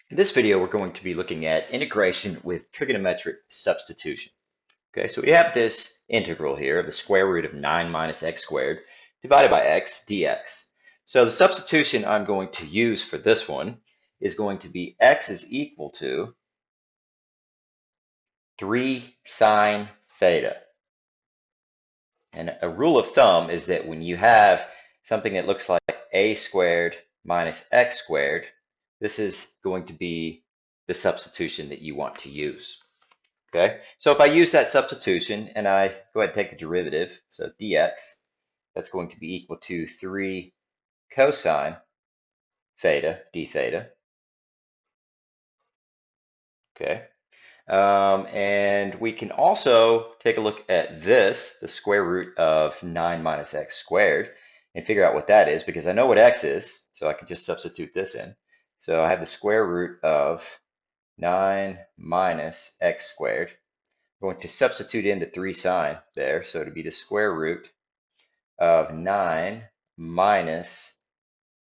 In this video, we're going to be looking at integration with trigonometric substitution. Okay, so we have this integral here of the square root of 9 minus x squared divided by x dx. So the substitution I'm going to use for this one is going to be x is equal to 3 sine theta. And a rule of thumb is that when you have something that looks like a squared minus x squared, this is going to be the substitution that you want to use. Okay, so if I use that substitution and I go ahead and take the derivative, so dx, that's going to be equal to 3 cosine theta d theta. Okay, and we can also take a look at this, the square root of 9 minus x squared, and figure out what that is, because I know what x is, so I can just substitute this in. So I have the square root of 9 minus x squared. I'm going to substitute in the 3 sine there, so it'll be the square root of 9 minus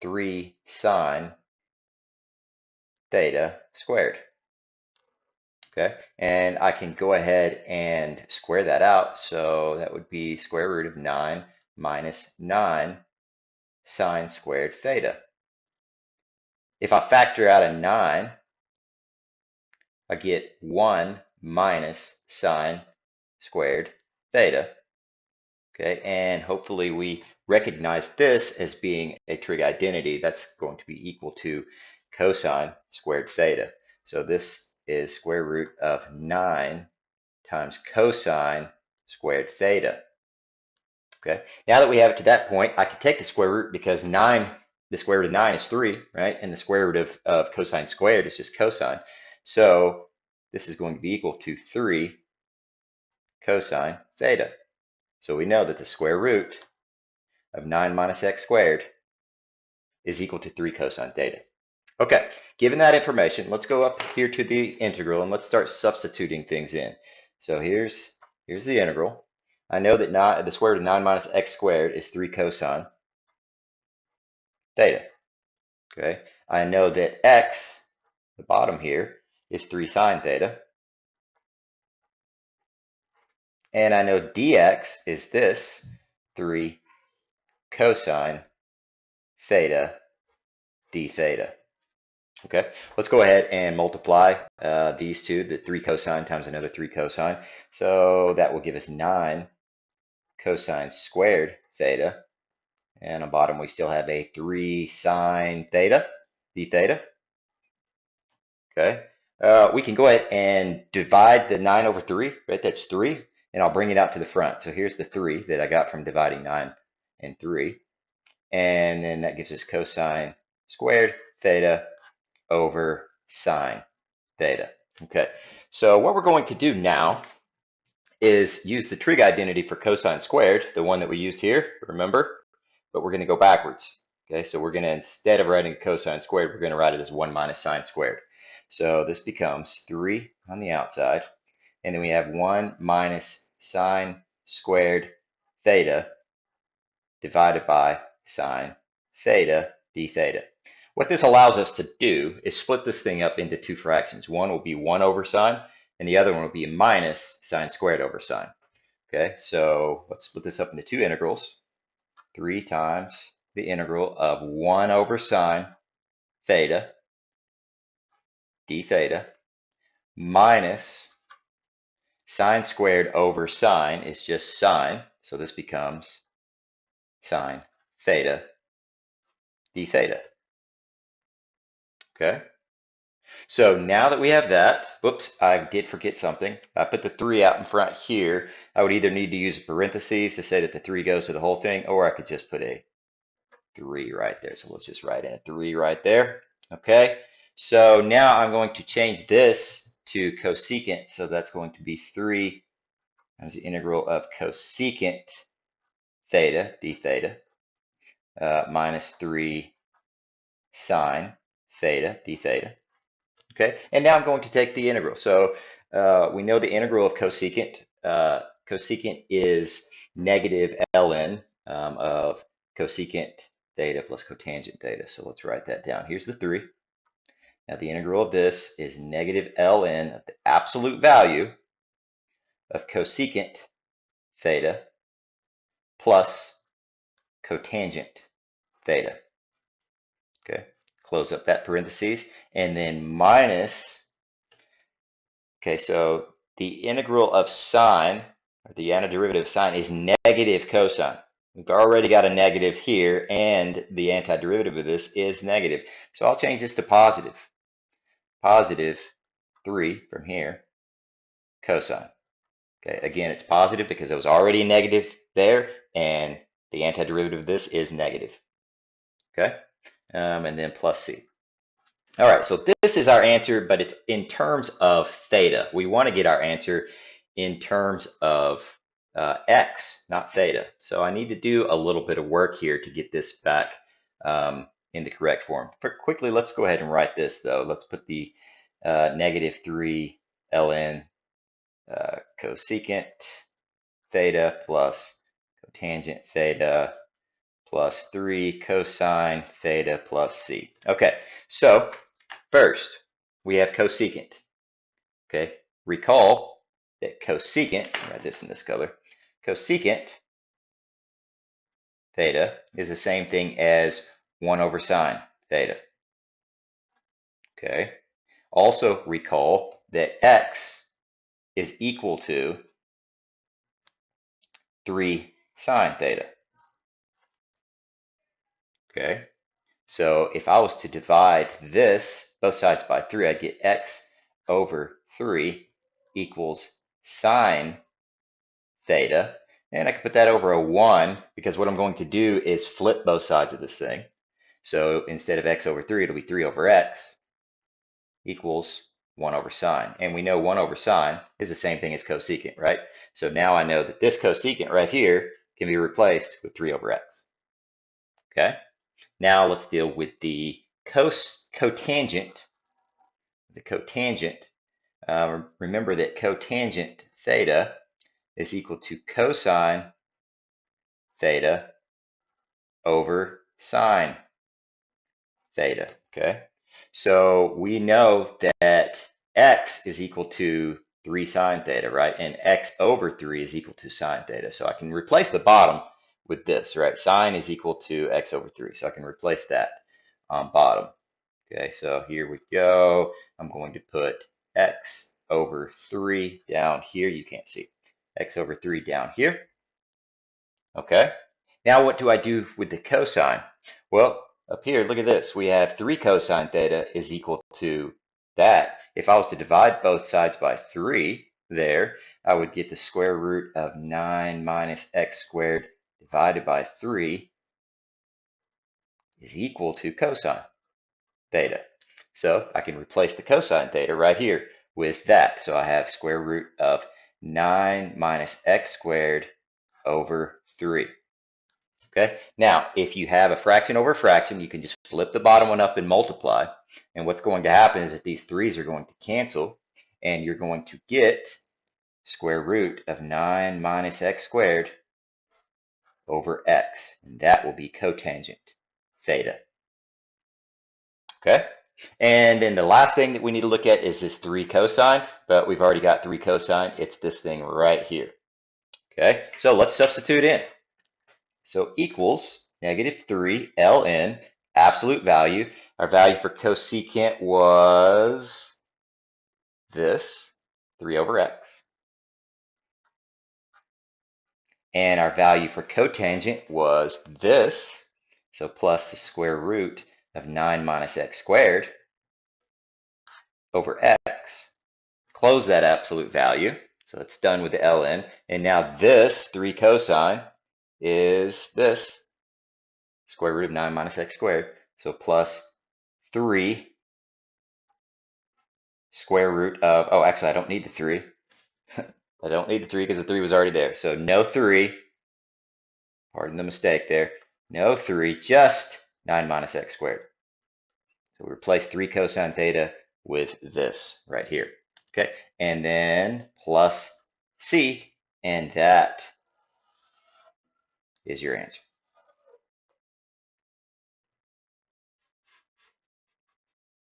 3 sine theta squared. Okay, and I can go ahead and square that out, so that would be square root of 9 minus 9 sine squared theta. If I factor out a 9, I get 1 minus sine squared theta. Okay, and hopefully we recognize this as being a trig identity. That's going to be equal to cosine squared theta. So this is square root of 9 times cosine squared theta. Okay, now that we have it to that point, I can take the square root because 9, the square root of 9 is 3, right? And the square root of cosine squared is just cosine. So this is going to be equal to 3 cosine theta. So we know that the square root of 9 minus x squared is equal to 3 cosine theta. Okay, given that information, let's go up here to the integral and let's start substituting things in. So here's the integral. I know that the square root of 9 minus x squared is 3 cosine theta. Okay, I know that x, the bottom here, is 3 sine theta. And I know dx is this, 3 cosine theta d theta. Okay, let's go ahead and multiply these two, the 3 cosine times another 3 cosine. So that will give us 9 cosine squared theta. And on bottom, we still have a 3 sine theta, d theta. Okay, we can go ahead and divide the 9 over 3, right? That's 3, and I'll bring it out to the front. So here's the 3 that I got from dividing 9 and 3. And then that gives us cosine squared theta over sine theta. Okay, so what we're going to do now is use the trig identity for cosine squared, the one that we used here, remember? But we're going to go backwards. Okay, so we're going to, instead of writing cosine squared, we're going to write it as 1 minus sine squared. So this becomes 3 on the outside, and then we have 1 minus sine squared theta divided by sine theta d theta. What this allows us to do is split this thing up into two fractions. One will be 1 over sine, and the other one will be minus sine squared over sine. Okay, so let's split this up into two integrals. 3 times the integral of 1 over sine theta d theta minus sine squared over sine is just sine, so this becomes sine theta d theta. Okay, so now that we have that, whoops, I did forget something. I put the 3 out in front here. I would either need to use a parentheses to say that the 3 goes to the whole thing, or I could just put a 3 right there. So let's just write in a 3 right there. Okay, so now I'm going to change this to cosecant. So that's going to be 3 times the integral of cosecant theta, d theta, minus 3 sine theta, d theta. Okay, and now I'm going to take the integral. So we know the integral of cosecant. Cosecant is negative ln of cosecant theta plus cotangent theta. So let's write that down. Here's the 3. Now the integral of this is negative ln of the absolute value of cosecant theta plus cotangent theta. Okay, close up that parentheses, and then minus, okay, so the integral of sine, or the antiderivative of sine, is negative cosine. We've already got a negative here, and the antiderivative of this is negative. So I'll change this to positive. Positive 3 from here, cosine. Okay, again, it's positive because it was already a negative there, and the antiderivative of this is negative. Okay, and then plus c. All right, so this is our answer, but it's in terms of theta. We want to get our answer in terms of x, not theta. So I need to do a little bit of work here to get this back in the correct form. Quickly, let's go ahead and write this, though. Let's put the negative 3 ln cosecant theta plus cotangent theta plus 3 cosine theta plus c. Okay, so first we have cosecant. Okay, recall that cosecant, write this in this color, cosecant theta is the same thing as 1 over sine theta. Okay, also recall that x is equal to 3 sine theta. Okay, so if I was to divide this, both sides by 3, I'd get x over 3 equals sine theta. And I can put that over a 1 because what I'm going to do is flip both sides of this thing. So instead of x over 3, it'll be 3 over x equals 1 over sine. And we know 1 over sine is the same thing as cosecant, right? So now I know that this cosecant right here can be replaced with 3 over x. Okay? Now let's deal with the cotangent. The cotangent, remember that cotangent theta is equal to cosine theta over sine theta. Okay, so we know that x is equal to 3 sine theta, right? And x over 3 is equal to sine theta. So I can replace the bottom with this, right? Sine is equal to x over 3. So I can replace that on bottom. Okay, so here we go. I'm going to put x over 3 down here. You can't see. X over 3 down here. Okay, now what do I do with the cosine? Well, up here, look at this. We have 3 cosine theta is equal to that. If I was to divide both sides by 3 there, I would get the square root of 9 minus x squared divided by 3 is equal to cosine theta. So I can replace the cosine theta right here with that. So I have square root of 9 minus x squared over 3. Okay, now if you have a fraction over a fraction, you can just flip the bottom one up and multiply. And what's going to happen is that these 3's are going to cancel, and you're going to get square root of 9 minus x squared over x. And that will be cotangent theta. Okay, and then the last thing that we need to look at is this 3 cosine, but we've already got 3 cosine. It's this thing right here. Okay, so let's substitute in. So equals negative 3 ln absolute value. Our value for cosecant was this, 3 over x. And our value for cotangent was this, so plus the square root of 9 minus x squared over x. Close that absolute value, so it's done with the ln. And now this 3 cosine is this, square root of 9 minus x squared, so plus 3 square root of, oh, actually I don't need the 3. I don't need the 3 because the 3 was already there. So no 3, pardon the mistake there, no 3, just 9 minus x squared. So we replace 3 cosine theta with this right here. Okay, and then plus c, and that is your answer.